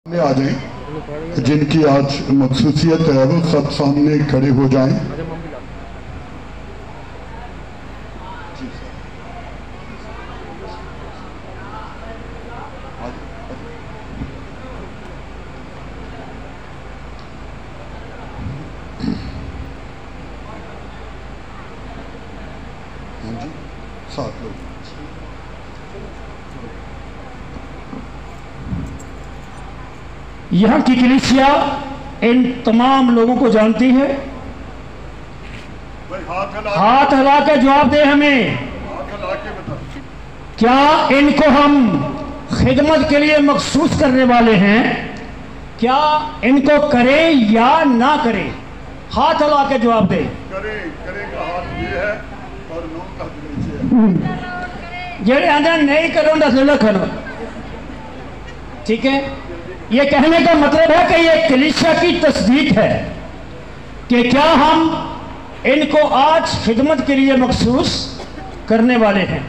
आ जाएं, जिनकी आज मखसूसियत है वो सब सामने खड़े हो जाएं। सात लोग। यहाँ की कलीसिया इन तमाम लोगों को जानती है। हाथ हिला के जवाब दे हमें, क्या इनको हम खिदमत के लिए मखसूस करने वाले हैं? क्या इनको करें या ना करें? हाथ हिला के जवाब दे। करें का हाथ ये है और नो का नीचे है। जेड़े आंदे नहीं करो दस लखन, ठीक है। ये कहने का मतलब है कि ये कलीसिया की तस्दीक है कि क्या हम इनको आज खिदमत के लिए मखसूस करने वाले हैं।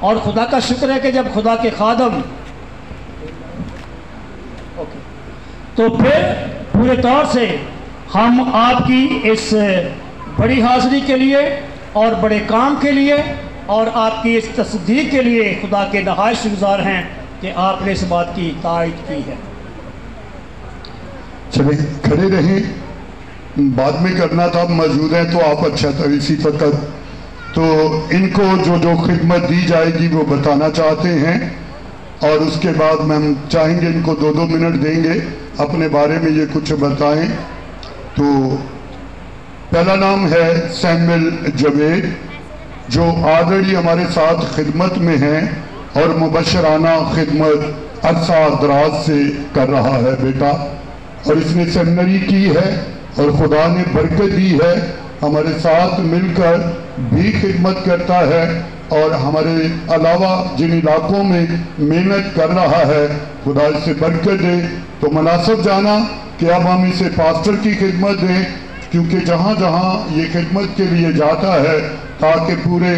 और खुदा का शुक्र है कि जब खुदा के खादम तो फिर पूरे तौर से हम आपकी इस बड़ी हाजिरी के लिए और बड़े काम के लिए और आपकी इस तस्दीक के लिए खुदा के नहायत शुक्रगुज़ार हैं कि आपने इस बात की तायद की है। चले खड़े रहें, बाद में करना था, मौजूद है तो आप अच्छा था। इसी वक्त तो इनको जो जो खिदमत दी जाएगी वो बताना चाहते हैं और उसके बाद हम चाहेंगे इनको 2-2 मिनट देंगे अपने बारे में ये कुछ बताएं। तो पहला नाम है सैमुअल जवेद, जो ऑलरेडी हमारे साथ खिदमत में हैं और मुबशराना खिदमत अरसा दराज से कर रहा है बेटा। और इसने सेमिनरी की है और खुदा ने बरकत दी है, हमारे साथ मिलकर भी खिदमत करता है और हमारे अलावा जिन इलाकों में मेहनत कर रहा है खुदा इसे बरकत दे। तो मुनासिब जाना कि अब हम इसे पास्टर की खिदमत दें, क्योंकि जहाँ जहाँ ये खिदमत के लिए जाता है ताकि पूरे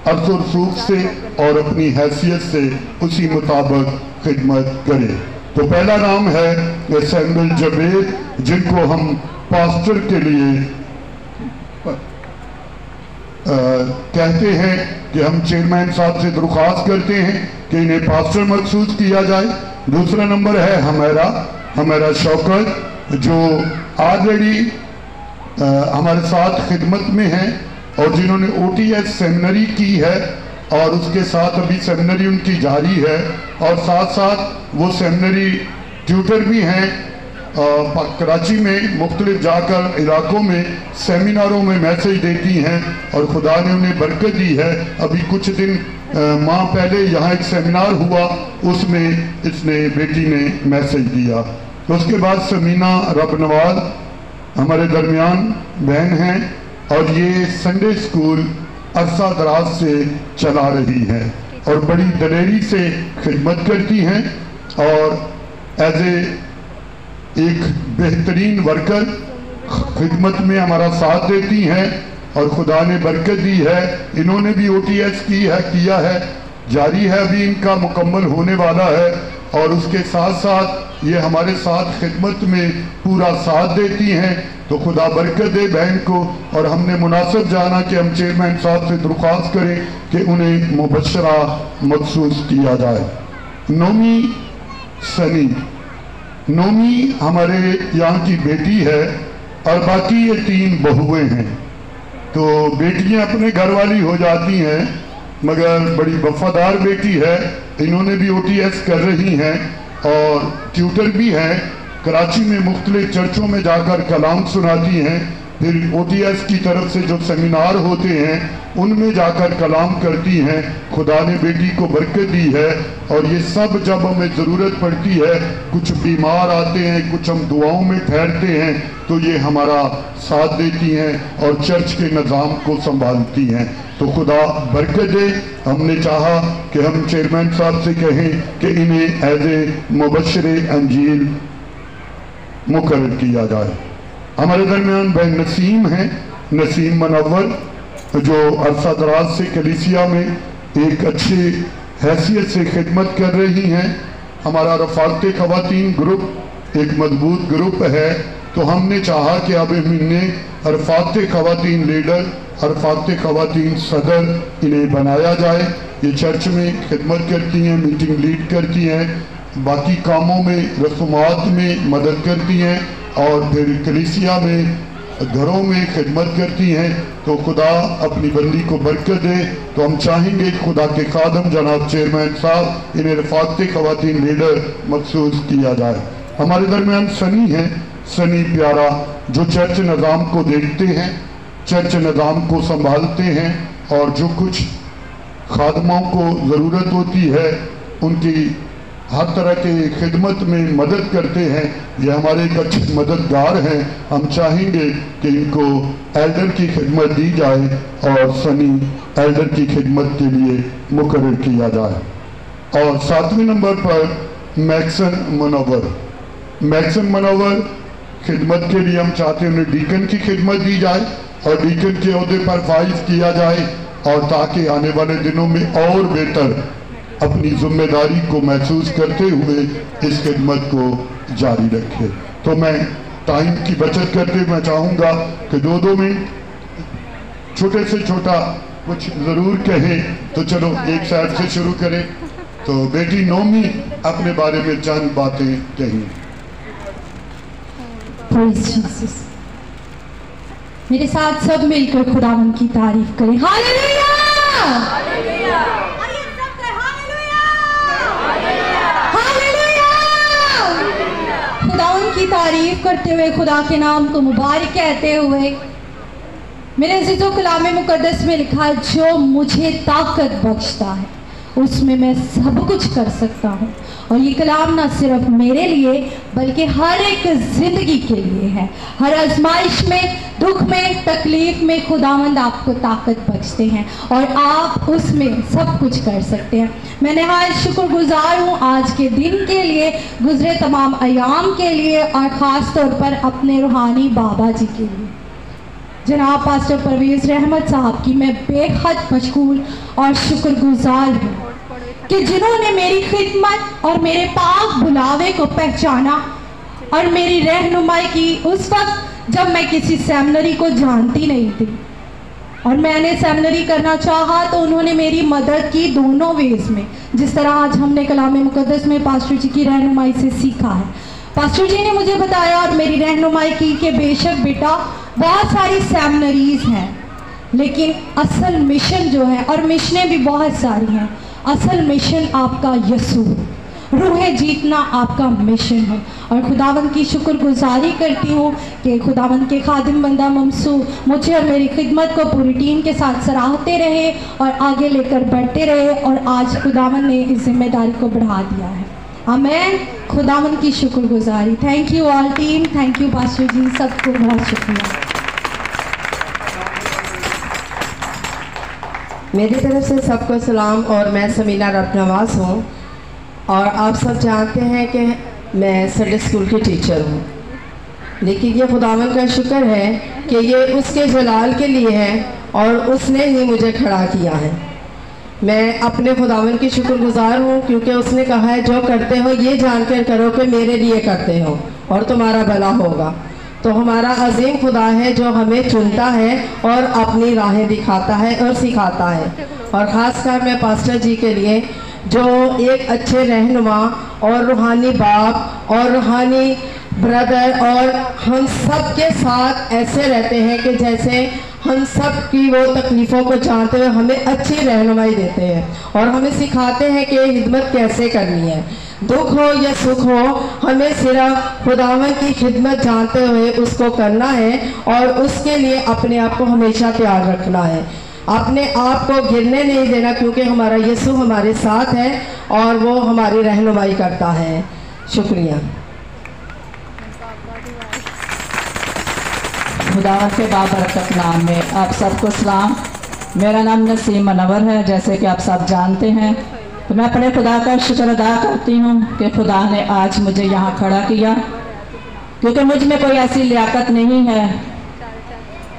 अर्ज़ और रसूख से और अपनी हैसियत से उसी मुताबिक खिदमत करे। तो पहला नाम है सैमुअल जवेद, जिनको हम पास्टर के लिए कहते हैं कि हम चेयरमैन साहब से दरख्वास्त करते हैं कि इन्हें पास्टर मखसूस किया जाए। दूसरा नंबर है हमारा शौकत, जो ऑलरेडी हमारे साथ खिदमत में हैं और जिन्होंने OTS सेमिनरी की है और उसके साथ अभी सेमिनरी उनकी जारी है और साथ साथ वो सेमिनरी ट्यूटर भी हैं। कराची में मुख्तलिफ जाकर इलाकों में सेमिनारों में मैसेज देती हैं और खुदा ने उन्हें बरकत दी है। अभी कुछ दिन माह पहले यहाँ एक सेमिनार हुआ, उसमें इसने बेटी ने मैसेज दिया। उसके बाद समीना रबनवाल हमारे दरमियान बहन हैं और ये संडे स्कूल अरसा दराज से चला रही है और बड़ी दलेरी से खिदमत करती हैं और एज एक बेहतरीन वर्कर खिदमत में हमारा साथ देती हैं और खुदा ने बरकत दी है। इन्होंने भी OTS किया है, जारी है, अभी इनका मुकम्मल होने वाला है और उसके साथ साथ ये हमारे साथ खिदमत में पूरा साथ देती हैं। तो खुदा बरकत दे बहन को। और हमने मुनासिब जाना कि हम चेयरमैन साहब से दरख्वास्त करें कि उन्हें मुबशरा मखसूस किया जाए। नोमी हमारे यहाँ की बेटी है और बाकी ये 3 बहुएं हैं। तो बेटियाँ अपने घर वाली हो जाती हैं मगर बड़ी वफादार बेटी है। इन्होंने भी OTS कर रही हैं और ट्यूटर भी हैं। कराची में मुख्तलिफ चर्चों में जाकर कलाम सुनाती हैं, फिर OTS की तरफ से जो सेमिनार होते हैं उनमें जाकर कलाम करती हैं। खुदा ने बेटी को बरकत दी है और ये सब जब हमें ज़रूरत पड़ती है, कुछ बीमार आते हैं, कुछ हम दुआओं में ठहरते हैं, तो ये हमारा साथ देती हैं और चर्च के निज़ाम को संभालती हैं। तो खुदा बरकत दे। हमने चाहा कि हम चेयरमैन साहब से कहें कि इन्हें एज ए मुबशरे अंजील मुकर्रर किया जाए। हमारे दरमियान भाई नसीम हैं, नसीम मनव्वर, जो अरसा दराज से कलीसिया में एक अच्छी हैसियत से खिदमत कर रही हैं हमारा रफाकत ख़वातीन ग्रुप एक मजबूत ग्रुप है, तो हमने चाहा कि अब इन्हें रफाकत ख़वातीन लीडर, रफाकत ख़वातीन सदर इन्हें बनाया जाए। ये चर्च में खिदमत करती हैं, मीटिंग लीड करती हैं, बाकी कामों में रसूमात में मदद करती हैं और फिर कलीसिया में घरों में खिदमत करती हैं। तो खुदा अपनी बंदी को बरकत दे। तो हम चाहेंगे खुदा के खादम जनाब चेयरमैन साहब इन्हें रफाकत ख़वातीन लीडर मखसूस किया जाए। हमारे दरमियान सनी हैं, सनी प्यारा, जो चर्च निज़ाम को देखते हैं, चर्च निज़ाम को संभालते हैं और जो कुछ खादमों को ज़रूरत होती है उनकी हर तरह के खिदमत में मदद करते हैं। ये हमारे एक अच्छे मददगार हैं। हम चाहेंगे कि इनको एल्डर की खिदमत दी जाए और सनी एल्डर की खिदमत के लिए मुकर्रर किया जाए। और 7वें नंबर पर मैक्सन मनोवर, मैक्सन मनोवर खिदमत के लिए हम चाहते हैं उन्हें डीकन की खिदमत दी जाए और डीकन के अहदे पर फाइज किया जाए, और ताकि आने वाले दिनों में और बेहतर अपनी जिम्मेदारी को महसूस करते हुए इस खिदमत को जारी रखे। तो मैं टाइम की बचत करते मैं चाहूँगा कि 2-2 मिनट छोटे से छोटा कुछ ज़रूर कहें। तो चलो एक साइड से शुरू करें। तो बेटी नोमी अपने बारे में चंद बातें कहें। मेरे साथ सब मिलकर खुदावन की तारीफ करें। हालेलुया! खुदावन की तारीफ करते हुए, खुदा के नाम को मुबारक कहते हुए, मेरे अज़ीज़ों कलाम मुक़द्दस में लिखा है, जो मुझे ताकत बख्शता है उसमें मैं सब कुछ कर सकता हूँ। और ये कलाम ना सिर्फ मेरे लिए बल्कि हर एक ज़िंदगी के लिए है। हर आजमाइश में, दुख में, तकलीफ में खुदावंद आपको ताकत बख्शते हैं और आप उसमें सब कुछ कर सकते हैं। मैं नहायत शुक्रगुजार हूँ आज के दिन के लिए, गुजरे तमाम अयाम के लिए और ख़ास तौर पर अपने रूहानी बाबा जी के लिए, जनाब पास्टर परवेज़ रहमत साहब की मैं बेहद मशकूर और शुक्रगुजार हूँ कि जिन्होंने मेरी खिदमत और मेरे पाक बुलावे को पहचाना और मेरी रहनुमाई की उस वक्त जब मैं किसी सेमिनरी को जानती नहीं थी और मैंने सेमिनरी करना चाहा, तो उन्होंने मेरी मदद की दोनों वेज में। जिस तरह आज हमने कलाम मुक़द्दस में पास्टर जी की रहनुमाई से सीखा है, पास्टर जी ने मुझे बताया और मेरी रहनुमाई की कि बेशक बेटा बहुत सारी सेमिनरीज हैं, लेकिन असल मिशन जो है, और मिशनें भी बहुत सारी हैं, असल मिशन आपका यसू, रूहें जीतना आपका मिशन है। और खुदावन की शुक्रगुजारी करती हूँ कि खुदावन के खादिम बंदा ममसू मुझे और मेरी खिदमत को पूरी टीम के साथ सराहते रहे और आगे लेकर बढ़ते रहे, और आज खुदावन ने इस जिम्मेदारी को बढ़ा दिया है। आमीन। खुदावन की शुक्रगुजारी। Thank you all team, thank you pastor ji, सबको बहुत शुक्रिया। मेरी तरफ से सबको सलाम। और मैं समीना रबनवास हूँ और आप सब जानते हैं कि मैं संडे स्कूल की टीचर हूँ, लेकिन ये खुदावन का शुक्र है कि ये उसके जलाल के लिए है और उसने ही मुझे खड़ा किया है। मैं अपने खुदावन की शुक्रगुजार हूँ क्योंकि उसने कहा है जो करते हो ये जानकर करो कि मेरे लिए करते हो और तुम्हारा भला होगा। तो हमारा अजीम खुदा है जो हमें चुनता है और अपनी राहें दिखाता है और सिखाता है। और ख़ासकर मैं पास्टर जी के लिए जो एक अच्छे रहनुमा और रूहानी बाप और रूहानी ब्रदर और हम सब के साथ ऐसे रहते हैं कि जैसे हम सब की वो तकलीफ़ों को जानते हुए हमें अच्छी रहनुमाई देते हैं और हमें सिखाते हैं कि खिदमत कैसे करनी है। दुख हो या सुख हो, हमें सिर्फ खुदावन की खिदमत जानते हुए उसको करना है और उसके लिए अपने आप को हमेशा तैयार रखना है, अपने आप को गिरने नहीं देना, क्योंकि हमारा यीशु हमारे साथ है और वो हमारी रहनुमाई करता है। शुक्रिया। खुदावन के बाबरकत नाम में आप सबको सलाम। मेरा नाम नसीम मनवर है, जैसे कि आप सब जानते हैं। तो मैं अपने खुदा का शुक्र अदा करती हूँ कि खुदा ने आज मुझे यहाँ खड़ा किया, क्योंकि मुझ में कोई ऐसी लियाकत नहीं है,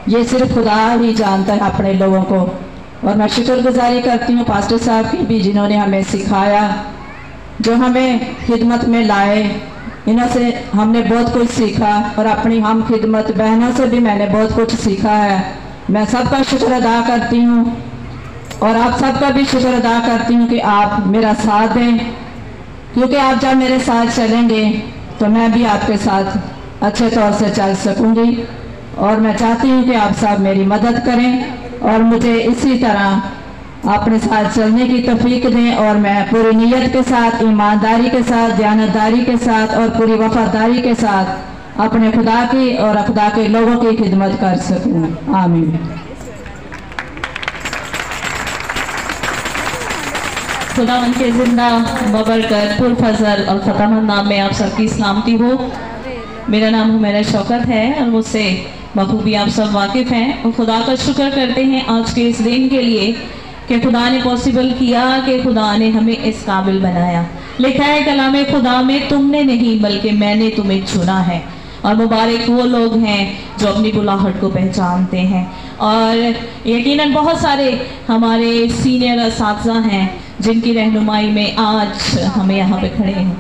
ये सिर्फ खुदा ही जानता है अपने लोगों को। और मैं शुक्रगुजारी करती हूँ पास्टर साहब की भी, जिन्होंने हमें सिखाया जो हमें खिदमत में लाए। इन्हों से हमने बहुत कुछ सीखा और अपनी हम खिदमत बहनों से भी मैंने बहुत कुछ सीखा है। मैं सबका शुक्र अदा करती हूँ और आप सबका भी शुक्र अदा करती हूँ कि आप मेरा साथ दें, क्योंकि आप जब मेरे साथ चलेंगे तो मैं भी आपके साथ अच्छे तौर से चल सकूँगी। और मैं चाहती हूँ कि आप सब मेरी मदद करें और मुझे इसी तरह अपने साथ चलने की तौफीक दें और मैं पूरी नीयत के साथ, ईमानदारी के साथ, दयानतदारी के साथ और पूरी वफादारी के साथ अपने खुदा की और खुदा के लोगों की खिदमत कर सकूँ। आमीन। खुदावंद के जिंदा बबरकत पुरफजल और फतहमंद नाम में आप सबकी सलामती हो। मेरा नाम हुमैरा शौकत है और मुझसे बखूबी आप सब वाकिफ़ हैं और खुदा का शुक्र करते हैं आज के इस दिन के लिए कि खुदा ने पॉसिबल किया, कि खुदा ने हमें इस काबिल बनाया। लिखा है कलाम खुदा में, तुमने नहीं बल्कि मैंने तुम्हें चुना है। और मुबारक वो लोग हैं जो अपनी बुलाहट को पहचानते हैं। और यकीनन बहुत सारे हमारे सीनियर असातिज़ा हैं जिनकी रहनुमाई में आज हमें यहाँ पे खड़े हैं।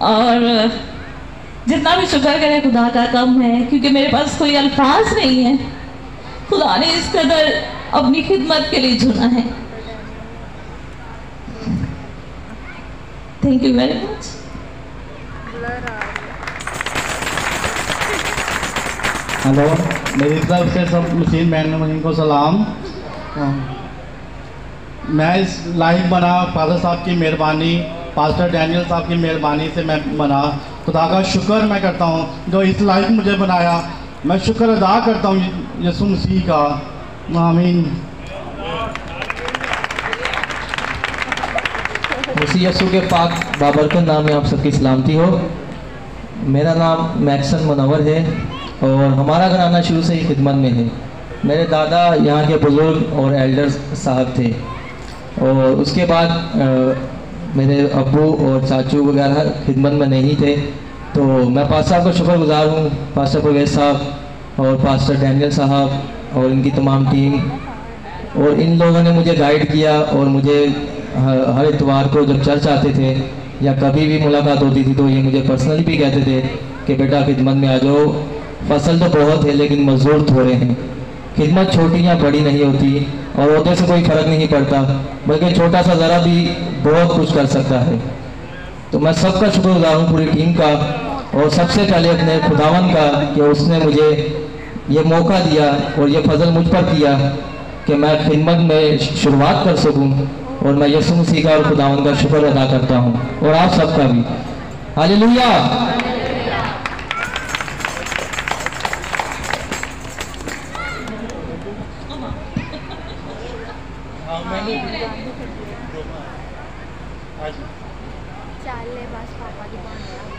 और जितना भी शुक्र करें खुदा का कम है, क्योंकि मेरे पास कोई अल्फाज नहीं है। खुदा ने इस कदर अपनी खिदमत के लिए चुना है। Thank you very much. Hello, मेरी तरफ से सब मुस्लिम बहन को सलाम। मैं इस लाइव बना फादर साहब की मेहरबानी, पास्टर डैनियल साहब की मेहरबानी से मैं बना। खुदा का शुक्र मैं करता हूँ जो इस लाइव मुझे बनाया। मैं शुक्र अदा करता हूँ यीशु मसीह का। आमीन। मसीह यीशु के पाक बाबरकत नाम में आप सबकी सलामती हो। मेरा नाम मैक्सन मुनव्वर है और हमारा घराना शुरू से ही खिदमत में है। मेरे दादा यहाँ के बुज़ुर्ग और एल्डर्स साहब थे और उसके बाद मेरे अब्बू और चाचू वगैरह खिदमत में नहीं थे। तो मैं पास्टर साहब का शुक्रगुजार हूँ, पास्टर परवेज़ साहब और पास्टर डैनियल साहब और इनकी तमाम टीम। और इन लोगों ने मुझे गाइड किया और मुझे हर इतवार को जब चर्च आते थे या कभी भी मुलाकात होती थी तो ये मुझे पर्सनली भी कहते थे कि बेटा खिदमत में आ जाओ। फसल तो बहुत है लेकिन मजदूर थोड़े हैं। खिदमत छोटी या बड़ी नहीं होती और ओहदे से कोई फ़र्क नहीं पड़ता, बल्कि छोटा सा ज़रा भी बहुत कुछ कर सकता है। तो मैं सबका शुक्रगुजार हूँ, पूरी टीम का, और सबसे पहले अपने खुदावन का कि उसने मुझे ये मौका दिया और ये फजल मुझ पर किया कि मैं खिदमत में शुरुआत कर सकूँ। और मैं यीशु मसीह का और खुदावन का शुक्र अदा करता हूँ और आप सबका भी। हालेलुया।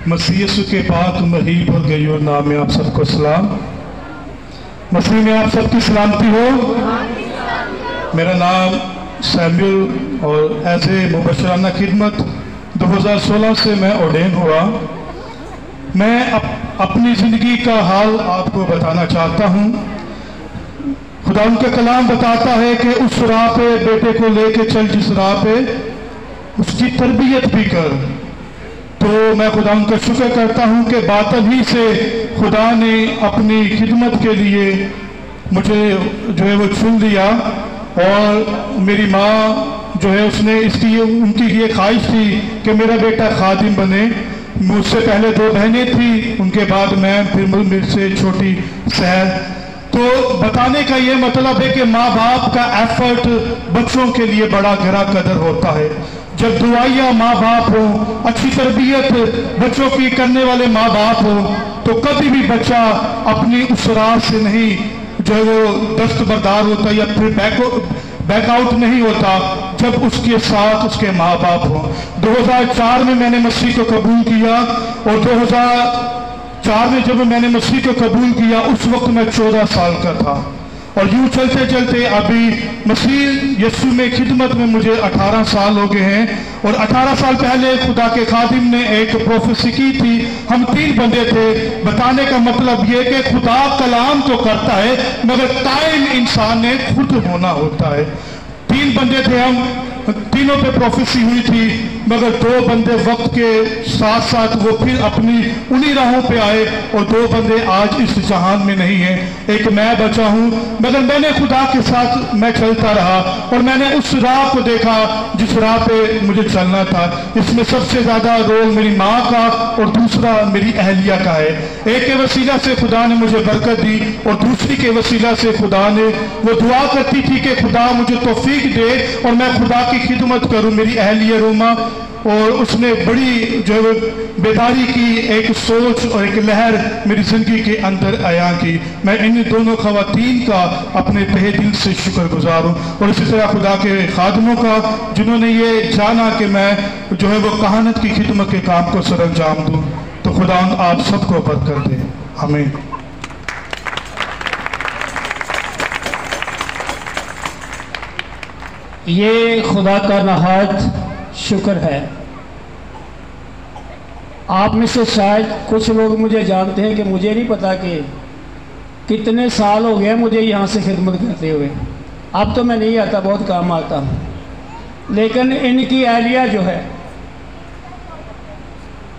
मसीह यीशु के पाक महीब और गयूर नाम में आप सबको सलाम। मसीह में आप सबकी सलामती हो। मेरा नाम सैमुअल और एज ए मुबशराना खिदमत 2016 से मैं ऑर्डेन हुआ। मैं अपनी ज़िंदगी का हाल आपको बताना चाहता हूँ। खुदा उनका कलाम बताता है कि उस राह पे बेटे को लेके चल जिस राह पे, उसकी तरबियत भी कर। तो मैं खुदा उनका शुक्र करता हूँ कि बातल ही से खुदा ने अपनी खिदमत के लिए मुझे जो है वो चुन लिया। और मेरी माँ जो है उसने इसकी उनकी ये ख्वाहिश थी कि मेरा बेटा खादिम बने। मुझसे पहले 2 बहनें थी, उनके बाद मैं, फिर मेरे से छोटी सहर। तो बताने का ये मतलब है कि माँ बाप का एफर्ट बच्चों के लिए बड़ा गहरा कदर होता है। जब दुआइयाँ माँ बाप हो, अच्छी तरबियत बच्चों की करने वाले माँ बाप हो, तो कभी भी बच्चा अपनी उस राह से नहीं जो है वो दस्तबरदार होता या फिर बैकआउट नहीं होता जब उसके साथ उसके माँ बाप हो। 2004 में मैंने मसीह को कबूल किया और 2004 में जब मैंने मसीह को कबूल किया उस वक्त मैं 14 साल का था। और यूं चलते चलते अभी मसीह यीशु में खिदमत में मुझे 18 साल हो गए हैं। और 18 साल पहले खुदा के खादिम ने एक प्रोफेसी की थी। हम 3 बंदे थे। बताने का मतलब ये कि खुदा कलाम तो करता है मगर कायम इंसान ने खुद होना होता है। 3 बंदे थे हम। तीनों पे प्रोफेसी हुई थी, मगर 2 बंदे वक्त के साथ साथ वो फिर अपनी उन्हीं राहों पे आए और 2 बंदे आज इस जहान में नहीं हैं। एक मैं बचा हूँ, मगर मैंने खुदा के साथ मैं चलता रहा और मैंने उस राह को देखा जिस राह पे मुझे चलना था। इसमें सबसे ज़्यादा रोल मेरी माँ का और दूसरा मेरी अहलिया का है। एक के वसीला से खुदा ने मुझे बरकत दी और दूसरी के वसीला से खुदा ने, वो दुआ करती थी कि खुदा मुझे तौफीक दे और मैं खुदा की खिदमत करूं, मेरी अहलिया रोमा, और उसने बड़ी जो है बेदारी की, एक सोच और एक लहर मेरी ज़िंदगी के अंदर आया की। मैं इन दोनों ख़वातीन का अपने तहे दिल से शुक्रगुजार हूँ और इसी तरह खुदा के खादमों का जिन्होंने ये जाना कि मैं जो है वो कहानत की खिदमत के काम को सर अंजाम दूँ। तो खुदा आप सबको बरकत दे, आमीन। ये खुदा का नहायत शुक्र है। आप में से शायद कुछ लोग मुझे जानते हैं कि मुझे नहीं पता कि कितने साल हो गए मुझे यहाँ से खिदमत करते हुए। अब तो मैं नहीं आता, बहुत काम आता हूँ, लेकिन इनकी अहलिया जो है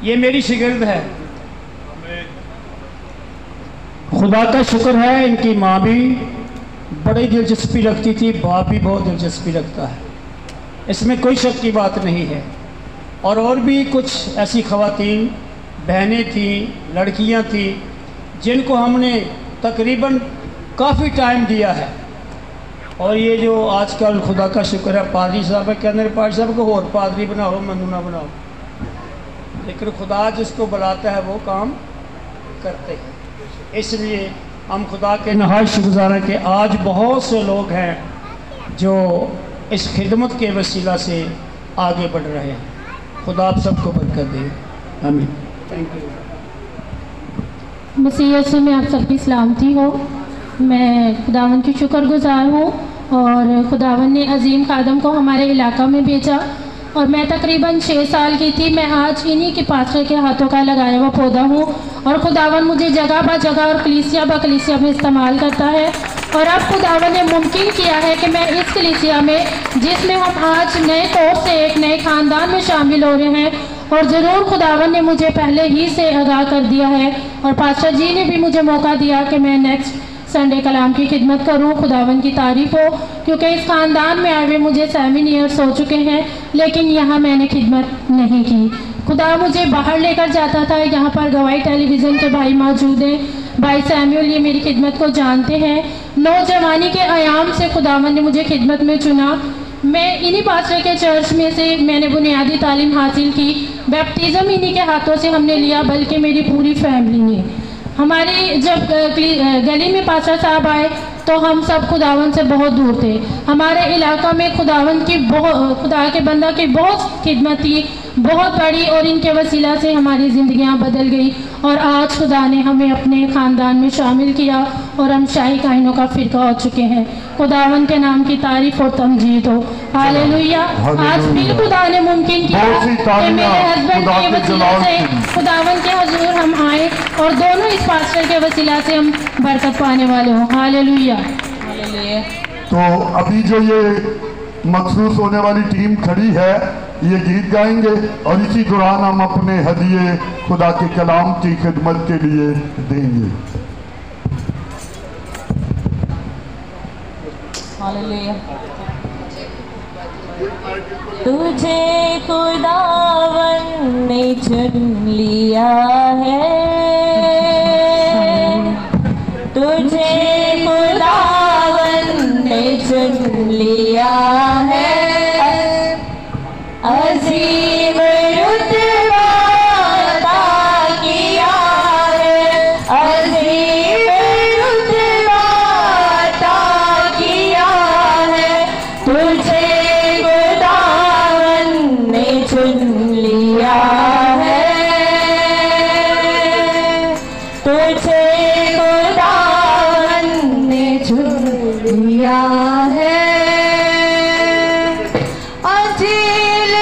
ये मेरी शिगिर्द है। खुदा का शुक्र है, इनकी माँ भी बड़ी दिलचस्पी रखती थी, बाप भी बहुत दिलचस्पी रखता है, इसमें कोई शक की बात नहीं है। और भी कुछ ऐसी ख़वातीन बहनें थीं, लड़कियां थीं जिनको हमने तकरीबन काफ़ी टाइम दिया है। और ये जो आजकल खुदा का शुक्र है पादरी साहब है, कहने पादरी साहब को और पादरी बनाओ, मनु ना बनाओ, लेकिन खुदा जिसको बुलाता है वो काम करते हैं। इसलिए हम खुदा के नहायत शुक्रगुज़ार हैं कि आज बहुत से लोग हैं जो इस खिदमत के वसीला से आगे बढ़ रहे हैं। खुदा आप सबको बरकत दे, आमीन। Thank you. मसीह यीशु में आप सबकी सलामती हो। मैं खुदावन की शुक्रगुज़ार हूँ और खुदावन ने अजीम खादम को हमारे इलाका में भेजा और मैं तकरीबन 6 साल की थी। मैं आज इन्हीं के पास्टर के हाथों का लगाया हुआ पौधा हूँ और खुदावन मुझे जगह ब जगह और कलीसिया ब कलीसिया में इस्तेमाल करता है। और अब खुदावन ने मुमकिन किया है कि मैं इस कलीसिया में, जिसमें हम आज नए तौर से एक नए ख़ानदान में शामिल हो रहे हैं, और ज़रूर खुदावन ने मुझे पहले ही से आगाह कर दिया है और पास्टर जी ने भी मुझे मौका दिया कि मैं नेक्स्ट संडे कलाम की खिदमत करूं। खुदावन की तारीफ़ हो, क्योंकि इस ख़ानदान में आए हुए मुझे 7 ईयर्स हो चुके हैं, लेकिन यहाँ मैंने खिदमत नहीं की। खुदा मुझे बाहर लेकर जाता था। यहाँ पर गवाही टेलीविज़न के भाई मौजूद हैं, भाई सैमुअल, ये मेरी खिदमत को जानते हैं। नौजवानी के आयाम से खुदावन ने मुझे खिदमत में चुना। मैं इन्हीं पास्टर के चर्च में से मैंने बुनियादी तालीम हासिल की। बैप्टिज़म इन्हीं के हाथों से हमने लिया, बल्कि मेरी पूरी फैमिली ने। हमारी जब गली में पास्टर साहब आए तो हम सब खुदावन से बहुत दूर थे। हमारे इलाका में खुदावन की खुदा के बंदा की बहुत खिदमत थी, बहुत बड़ी, और इनके वसीला से हमारी ज़िंदगियां बदल गई। और आज खुदा ने हमें अपने ख़ानदान में शामिल किया और हम शाही काहिनों का फ़िरका हो चुके हैं। खुदावन के नाम की तारीफ़ और तमजीद हो। हालेलुया। आज फिर खुदा ने मुमकिन किया कि मेरे हस्बैंड के वसीला से खुदावन के हजूर हम आए और दोनों इस पास्टर के वसीला से हम बरकत पाने वाले हों। हालेलुया। तो अभी जो ये मखसूस होने वाली टीम खड़ी है, ये गीत गाएंगे और इसी दौरान हम अपने हदिये खुदा के कलाम की खिदमत के लिए देंगे। हालेलुया। तुझे खुदावन ने चुन लिया है, तुझे खुदावन ने चुन लिया है। अजीम रुतबा अता किया है, अजीम रुतबा अता किया है। तुझे खुदावन ने चुन लिया है, तुझे खुदावन ने चुन लिया है। अजील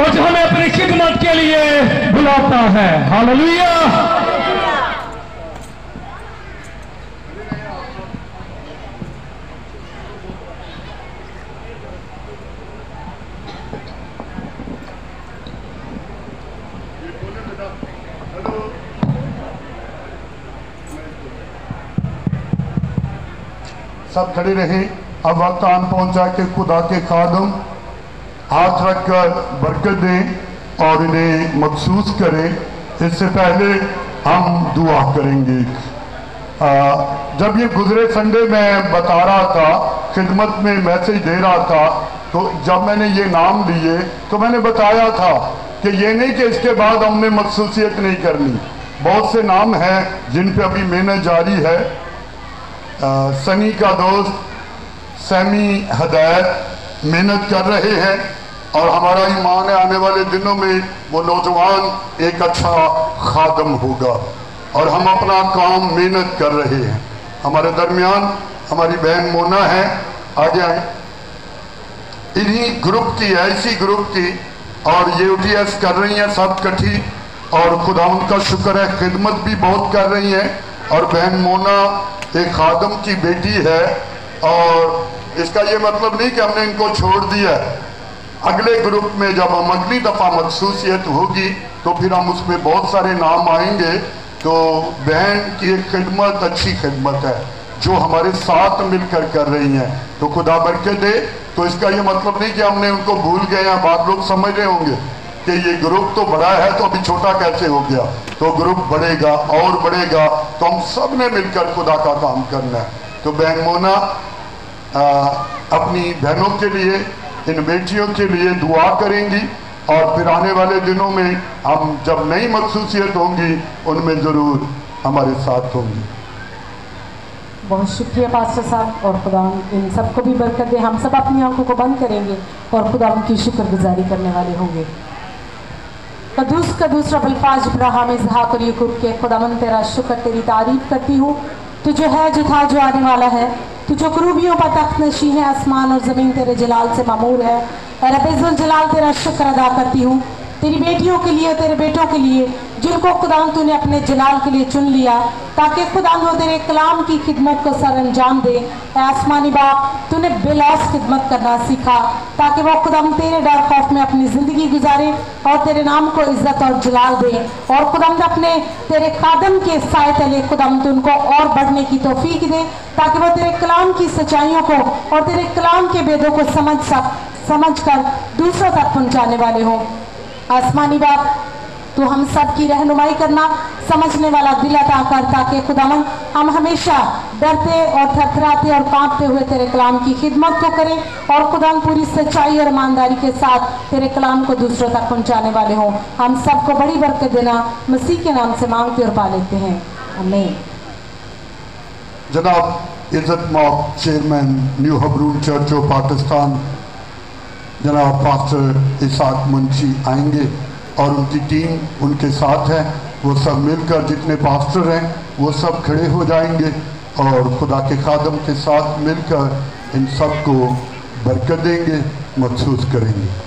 रोज हमें अपनी खिदमत के लिए बुलाता है। हालेलुया। सब खड़े रहें। अब वक्त आन पहुंचा के खुदा के खादम हाथ रखकर बरकत दें और इन्हें मखसूस करें। इससे पहले हम दुआ करेंगे। जब ये गुजरे संडे मैं बता रहा था, खिदमत में मैसेज दे रहा था, तो जब मैंने ये नाम लिए तो मैंने बताया था कि ये नहीं कि इसके बाद हमने मखसूसियत नहीं करनी। बहुत से नाम हैं जिन पे अभी मेहनत जारी है। सनी का दोस्त सैमी हदायत मेहनत कर रहे हैं और हमारा ईमान है आने वाले दिनों में वो नौजवान एक अच्छा खादम होगा और हम अपना काम मेहनत कर रहे हैं। हमारे दरमियान हमारी बहन मोना है, आगे आए। इन्हीं ग्रुप की है, इसी ग्रुप की, और ये UTS कर रही हैं सब इकट्ठी और खुदा उनका शुक्र है खिदमत भी बहुत कर रही हैं। और बहन मोना एक खादम की बेटी है और इसका ये मतलब नहीं कि हमने इनको छोड़ दिया। अगले ग्रुप में जब हम अगली दफ़ा मखसूसियत होगी तो फिर हम उसमें बहुत सारे नाम आएंगे। तो बहन की एक खिदमत अच्छी खिदमत है जो हमारे साथ मिलकर कर रही हैं, तो खुदा बरकत दे। तो इसका ये मतलब नहीं कि हमने उनको भूल गए हैं। बात लोग समझ रहे होंगे कि ये ग्रुप तो बड़ा है तो अभी छोटा कैसे हो गया। तो ग्रुप बढ़ेगा और बढ़ेगा, तो हम सब ने मिलकर खुदा का काम करना है। तो बहन मोना अपनी बहनों के लिए, इन बेटियों के लिए दुआ करेंगी और फिर आने वाले दिनों में हम जब नई मखसूसियत होंगी उनमें ज़रूर हमारे साथ होंगी। बहुत शुक्रिया पास्टर साहब, और खुदा इन सबको भी बरकत दे। हम सब अपनी आंखों को बंद करेंगे और खुदा उनकी शुक्रगुजारी करने वाले होंगे। कदूस कदूस रब अल्फाज इब्राहिम इज़हाक और याकूब के खुदावंद तेरा शुक्र, तेरी तारीफ करती हूँ। तू जो है, जो था, जो आने वाला है, तू जो करूबियों पर तख्त नशी है, आसमान और ज़मीन तेरे जलाल से मामूर है। रब्बुल जलाल तेरा शुक्र अदा करती हूँ तेरी बेटियों के लिए, तेरे बेटों के लिए, जिनको खुदाम तूने अपने जलाल के लिए चुन लिया ताकि खुदाम वो तेरे कलाम की खिदमत को सर अंजाम दे। आसमानी बाप, तूने बेलौस खिदमत करना सीखा ताकि वो खुदाम तेरे डर खौफ में अपनी ज़िंदगी गुजारे और तेरे नाम को इज्जत और जलाल दे। और खुदाम अपने तेरे खादम के साए तले खुदाम तू उनको और बढ़ने की तौफीक दे ताकि वो तेरे कलाम की सच्चाइयों को और तेरे कलाम के वेदों को समझ कर दूसरों तक पहुँचाने वाले हों। आसमानी बाप, तो हम सब की रहनुमाई करना, समझने वाला दिल अता कर ताकि खुदावन हम हमेशा डरते और थरथराते और कांपते हुए तेरे कलाम की खिदमत को करें और खुदावन पूरी सच्चाई और ईमानदारी के साथ तेरे कलाम को दूसरों तक पहुंचाने वाले हों। हम सबको बड़ी बरकत देना मसीह के नाम से मांगते और पा लेते हैं, आमीन। जनाब इज्जत मौत chairman new Hebron church of Pakistan जनाब पास्टर इसाक मुंशी आएंगे और उनकी टीम उनके साथ है। वो सब मिलकर, जितने पास्टर हैं वो सब खड़े हो जाएंगे और खुदा के खादम के साथ मिलकर इन सब को बरकत देंगे, मखसूस करेंगे।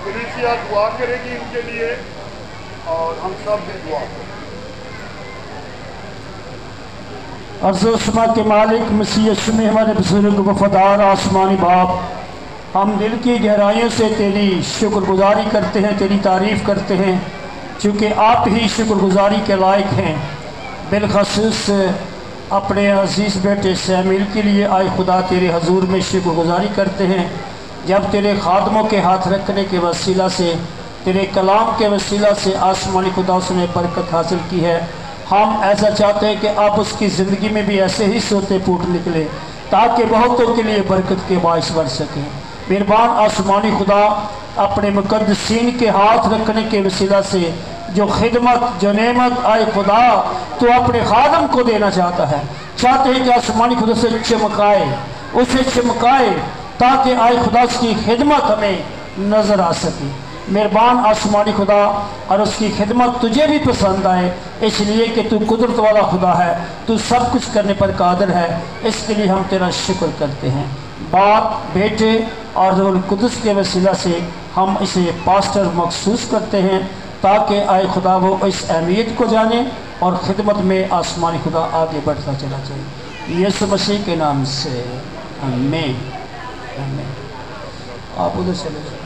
कलीसिया दुआ करेगी इनके लिए और हम सब भी दुआ करें। अर्ज़ व समा के मालिक मसीह यीशु में हमारे बुजुर्ग वफादार आसमानी बाप, हम दिल की गहराइयों से तेरी शुक्रगुजारी करते हैं, तेरी तारीफ़ करते हैं, क्योंकि आप ही शुक्रगुजारी के लायक हैं। बिलखसूस अपने अजीज़ बेटे सैमुएल के लिए आए खुदा तेरे हजूर में शुक्रगुजारी करते हैं। जब तेरे खादमों के हाथ रखने के वसीला से, तेरे कलाम के वसीला से आसमानी खुदा उसने बरकत हासिल की है, हम ऐसा चाहते हैं कि आप उसकी ज़िंदगी में भी ऐसे ही सोते फूट निकले, ताकि बहुतों के लिए बरकत के बाइस बन सकें। मेहरबान आसमानी खुदा, अपने मुकद्दसीन के हाथ रखने के वसीला से जो खिदमत, जो नेमत आए खुदा तो अपने खादम को देना चाहता है, चाहते हैं कि आसमानी खुदा से चमकाए, उसे चमकाए, ताकि आए खुदा उसकी खिदमत हमें नज़र आ सके। मेहरबान आसमानी खुदा, और उसकी खिदमत तुझे भी पसंद आए, इसलिए कि तू कुदरत वाला खुदा है, तू सब कुछ करने पर कादिर है। इसके लिए हम तेरा शुक्र करते हैं। बाप, बेटे और रूहुल कुद्दुस के वसीला से हम इसे पास्टर मखसूस करते हैं, ताकि आए खुदा वो इस अहमियत को जाने और ख़िदमत में आसमानी खुदा आगे बढ़ता चला जाए। यीशु मसीह के नाम से आमीन। आमीन। आप उधर चले जाए।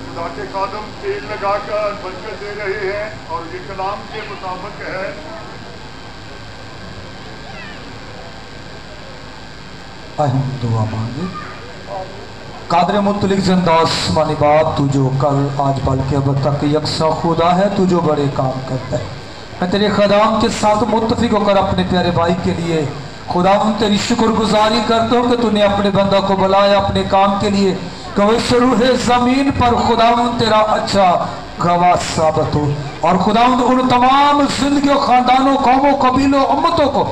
खुदा के खादम तेल लगाकर बरकत दे रहे हैं और ये कलाम के मुताबिक है। हम दुआ मांगे। कादर मुतलिक जिंदा आसमानी बाप, तू जो कल आज बल्कि अब तक यकसा खुदा है, तू जो बड़े काम करता है, मैं तेरे खदाम के साथ मुत्तफिक होकर अपने प्यारे भाई के लिए खुदा तेरी शुक्रगुजारी करता हूँ कि तूने अपने बंदा को बुलाया अपने काम के लिए, कि वो इस रूह ज़मीन पर खुदा तेरा अच्छा गवाह साबित हो, और खुदा उन तमाम जिंदगियों, ख़ानदानों, कौमों, कबीलों, उम्मतों को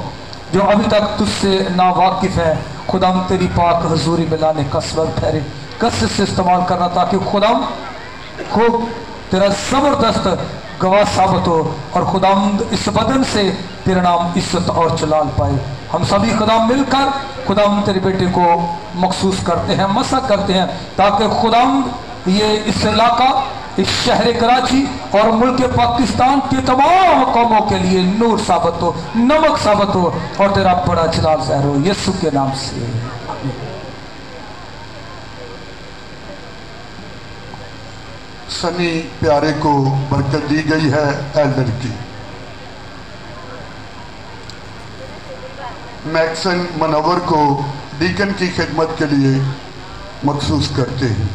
जो अभी तक तुझसे ना वाकिफ़ है, खुदा तेरी पाक हजूरी में लाने का सबब ठहरे, कसरत से इस्तेमाल करना, ताकि खुदा को तेरा ज़बरदस्त गवाह साबित हो, और खुदा इस बदन से तेरा नाम इज्जत और जलाल पाए। हम सभी खुदा मिलकर खुदा तेरे बेटे को मखसूस करते हैं, मसा करते हैं, ताकि खुदा ये इस इलाका, इस शहर कराची और मुल्क पाकिस्तान के तमाम कौमों के लिए नूर साबित हो, नमक साबित हो, और तेरा बड़ा जलाल ज़ाहिर हो, यीशु के नाम से। सनी प्यारे को बरकत दी गई है एल्डर की। मैक्सन मनवर को डीकन की खिदमत के लिए मखसूस करते हैं।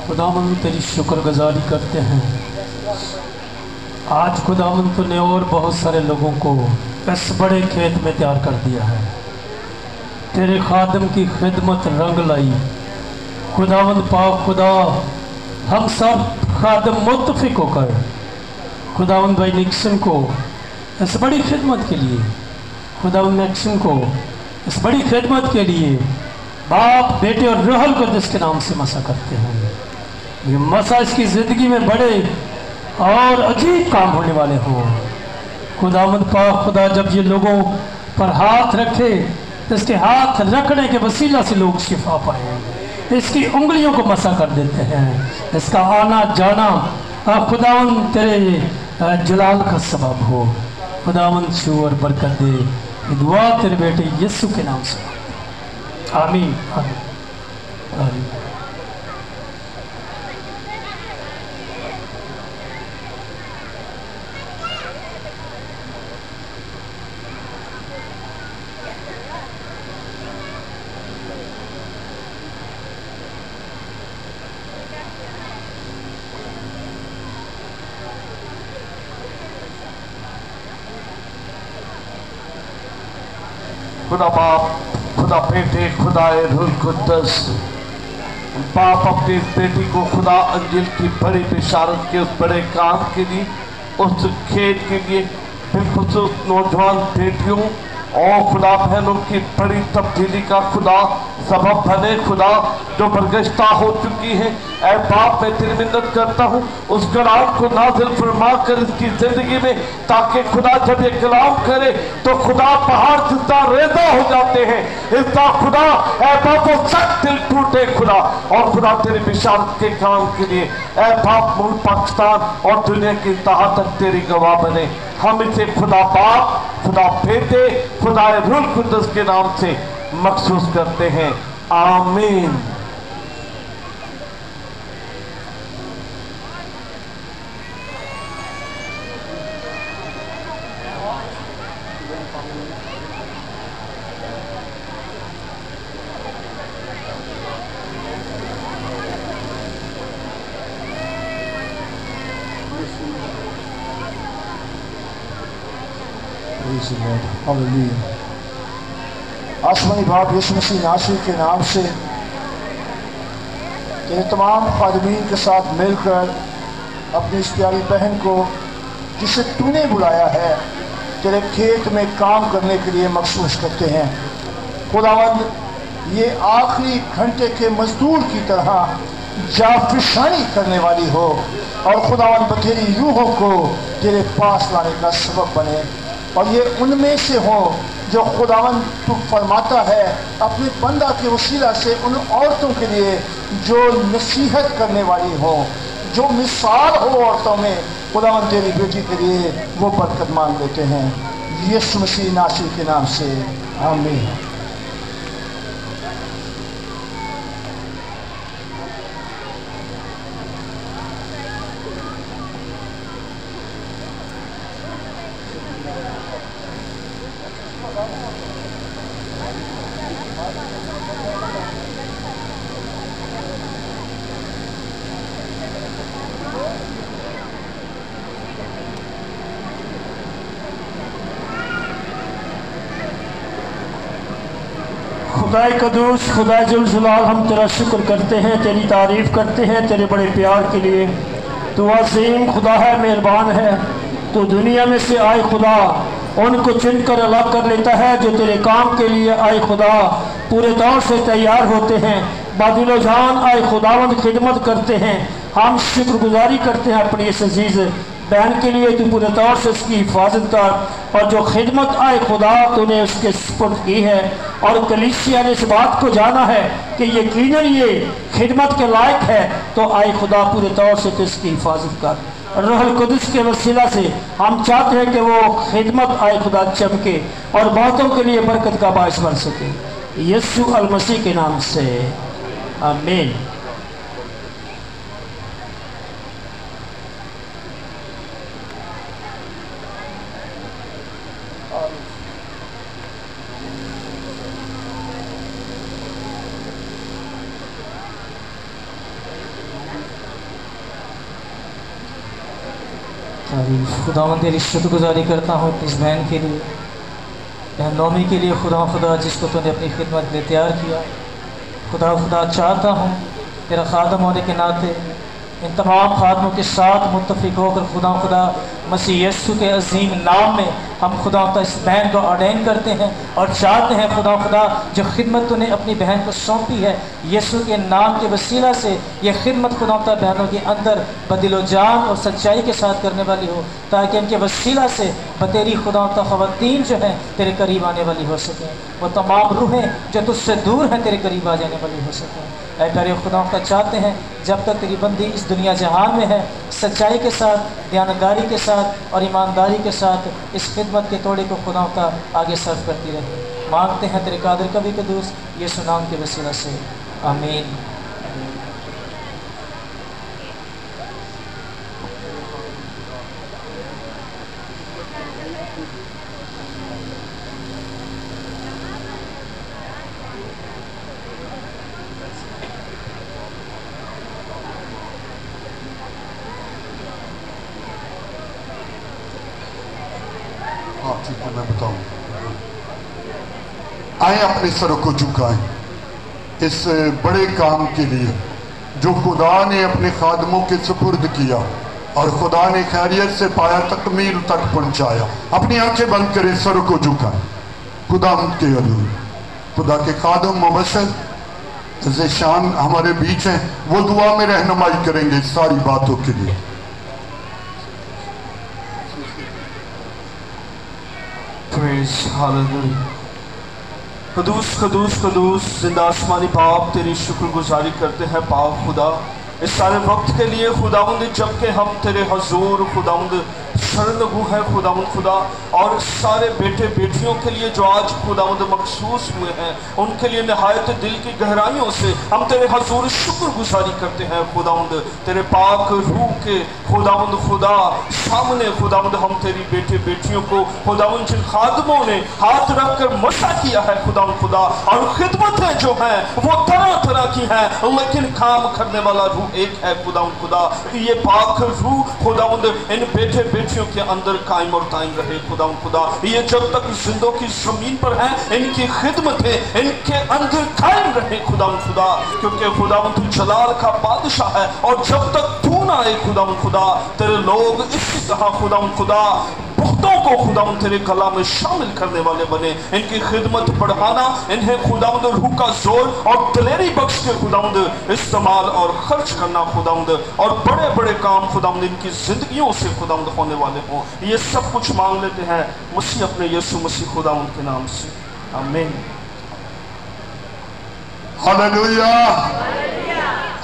खुदावंद तेरी शुक्रगुजारी करते हैं। आज खुदावंद तूने और बहुत सारे लोगों को इस बड़े खेत में तैयार कर दिया है, तेरे खादम की खिदमत रंग लाई। खुदावंद पाक खुदा, हम सब खादम मुत्तफिक होकर खुदावंद भाई निक्सन को इस बड़ी खिदमत के लिए, खुदावंद निक्सन को इस बड़ी खिदमत के लिए बाप, बेटे और रूहुल कुद्दुस के नाम से मसा करते हैं। ये मसा इसकी ज़िंदगी में बड़े और अजीब काम होने वाले हों। खुदावंद पाक खुदा, जब ये लोगों पर हाथ रखे तो इसके हाथ रखने के वसीला से लोग शिफा पाए। इसकी उंगलियों को मसा कर देते हैं, इसका आना जाना खुदावंद तेरे जलाल का सबब हो। खुदावंद छू और बरकत दे। दुआ तेरे बेटे यीशु के नाम से, आमीन आमीन आमीन। खुदा बाप खुदा बेटे, खुदाए रूह कुद्दस, बाप अपनी इस बेटी को खुदा अंजिल की बड़ी बिशारत के उस बड़े काम के लिए, उस खेत के लिए, बिलखुसूस नौजवान बेटियों और खुदा बहनों की बड़ी तब्दीली का खुदा सबब बने खुदा, जो बरगश्ता हो चुकी है। ऐ बाप, मैं तेरी मिन्नत करता हूँ उस कलाम को नाज़िल फरमा कर इसकी जिंदगी में, ताकि खुदा जब ये कलाम करे तो खुदा पहाड़ जितना रेजा हो जाते हैं, इसका खुदा ऐ बाप वो सख्त दिल टूटे खुदा, और खुदा तेरी बिशारत के काम के लिए ऐ बाप मुल्क पाकिस्तान और दुनिया की तहा तक तेरी गवाह बने। हम इसे खुदा बाप, खुदा बेटे, खुदा रूह कुद्दस के नाम से मखसूस करते हैं। आमीन। आसमानी बाप यीशु मसीह नासरी के नाम से तेरे तमाम खादमीन के साथ मिलकर अपनी इस प्यारी बहन को, जिसे तूने बुलाया है, तेरे खेत में काम करने के लिए मखसूस करते हैं। खुदावंद, ये आखिरी घंटे के मजदूर की तरह जाफिशानी करने वाली हो, और खुदावंद बथेरी रूहों को तेरे पास लाने का सबब बने, और ये उनमें से हो जो खुदावंद तू फरमाता है अपने बंदा के वसीला से उन औरतों के लिए जो नसीहत करने वाली हो, जो मिसाल हो औरतों में। खुदावंद तेरी बेटी के लिए वो बरकत मांग लेते हैं यीशु मसीह नासरी के नाम से, आमीन। खुदाए कदूस, खुदाए जुल जलाल, हम तेरा शुक्र करते हैं, तेरी तारीफ़ करते हैं तेरे बड़े प्यार के लिए। तो अजीम खुदा है, मेहरबान है। तो दुनिया में से आए खुदा उनको चुन कर अलग कर लेता है जो तेरे काम के लिए आए खुदा पूरे तौर से तैयार होते हैं। बादिलो जान आए खुदावंद खिदमत करते हैं। हम शुक्रगुजारी करते हैं अपनी इस अजीज़ बहन के लिए, तू पूरे तौर से उसकी हिफाजत कर, और जो खिदमत आए खुदा तूने उसके सुपुर्द की है, और कलीसिया ने इस बात को जाना है कि यकीनन ये खिदमत के लायक है, तो आए खुदा पूरे तौर से तो इसकी हिफाजत कर। रूहुल कुद्दुस के वसीला से हम चाहते हैं कि वो खिदमत आए खुदा चमके और बहुतों के लिए बरकत का बायस बन सके, यीशु अल मसीह के नाम से, आमीन। खुदावंद तेरी शुक्रगुजारी करता हूँ इस बहन के लिए, बहन नौमी के लिए खुदा जिसको तूने अपनी खिदमत में तैयार किया। खुदा चाहता हूँ तेरा खादम होने के नाते इन तमाम खादमों के साथ मुत्तफिक होकर खुदा मसीह यीशु के अजीम नाम में हम खुदा इस बहन को ऑर्डेन करते हैं और चाहते हैं खुदा जो खिदमत तूने अपनी बहन को सौंपी है यीशु के नाम के वसीला से ये खिदमत खुदा बहनों के अंदर बदिलो जान और सच्चाई के साथ करने वाली हो, ताकि इनके वसीला से बतेरी खुदा ख़वातीन जो हैं तेरे करीब आने वाली हो सकें, वो तमाम रूहें जो तुझसे दूर हैं तेरे करीब आ जाने वाली हो सकें। ऐ प्यारे खुदा चाहते हैं जब तक तेरी बंदी इस दुनिया जहान में है सच्चाई के साथ, दयानतदारी के साथ और ईमानदारी के साथ इस खिदमत के तोड़े को खुदा आगे सर्व करती रहे। मांगते हैं तेरे कादिर कभी कदूस यीशु नाम के वसीला से, आमीन। ठीक है, मैं बताऊँ। आए अपने सरों को झुकाएं इस बड़े काम के लिए जो खुदा ने अपने खादमों के सुपुर्द किया और खुदा ने खैरियत से पाया, तकमील तक पहुंचाया। अपनी आंखें बंद करें, सरों को झुकाएं। खुदा के अली, खुदा के खादम मुबशर ज़ेशान हमारे बीच हैं, वो दुआ में रहनुमाई करेंगे सारी बातों के लिए। कदूस कदूस कदूस जिंदा आसमानी बाप, तेरी शुक्रगुजारी करते हैं पाक खुदा इस सारे वक्त के लिए खुदावंद, जबकि हम तेरे हजूर खुदावंद शरणगू है खुदावंद खुदा, और सारे बेटे बेटियों के लिए जो आज खुदावंद मखसूस हुए हैं, उनके लिए नहायत दिल की गहराइयों से हम तेरे हजूर शुक्रगुजारी करते हैं खुदावंद। तेरे पाक रूह के खुदावंद खुदा सामने खुदावंद हम तेरी बेटे बेटियों को खुदावंद जिन खादमों ने हाथ रख कर मसा किया है खुदावंद खुदा, और खिदमतें जो हैं वो तरह तरह की हैं, लेकिन काम करने वाला रूह एक है खुदावंद खुदा। ये पाक रूह खुदावंद इन बेटे बेटियों के अंदर कायम और दायम रहे खुदावंद खुदा। ये जब तक जिंदों की जमीन पर है, इनकी खिदमतें इनके अंदर कायम रहे खुदावंद खुदा, क्योंकि खुदावंद जलाल का बादशाह है, और जब तक तू ना आए खुदावंद खुदा, तेरे लोग इसी तरह खुदावंद खुदा पुख्तों को खुदावंद तेरे कलाम में शामिल करने वाले बने। इनकी खिदमत बढ़ाना, इन्हें खुदावंद रूह का जोर और दिलेरी बख्श के खुदावंद इस्तेमाल और खर्च करना खुदावंद, और बड़े बड़े काम खुदावंद इनकी जिंदगियों से खुदावंद होने वाले हों। ये सब कुछ मांग लेते हैं मसीह अपने यीशु मसीह खुदावंद के नाम से, आमीन। हालेलुया।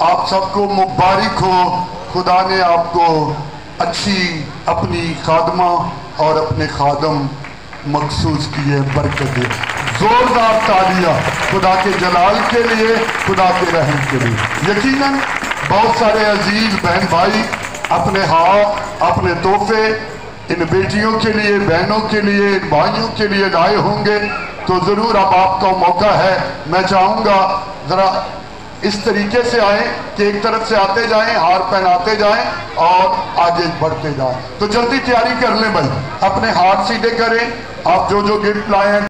आप सबको मुबारक हो, खुदा ने आपको अच्छी अपनी खादमा और अपने खादम मखसूस किए, बरकत दे। जोरदार तालियां खुदा के जलाल के लिए, खुदा के रहम के लिए। यकीनन बहुत सारे अजीज बहन भाई अपने हाथ, अपने तोहफे इन बेटियों के लिए, बहनों के लिए, भाइयों के लिए लाए होंगे, तो ज़रूर अब आपका मौका है। मैं चाहूँगा ज़रा इस तरीके से आए कि एक तरफ से आते जाएं, हार पहनाते जाएं और आगे बढ़ते जाएं। तो जल्दी तैयारी कर लें भाई, अपने हाथ सीधे करें। आप जो जो गिफ्ट लाए हैं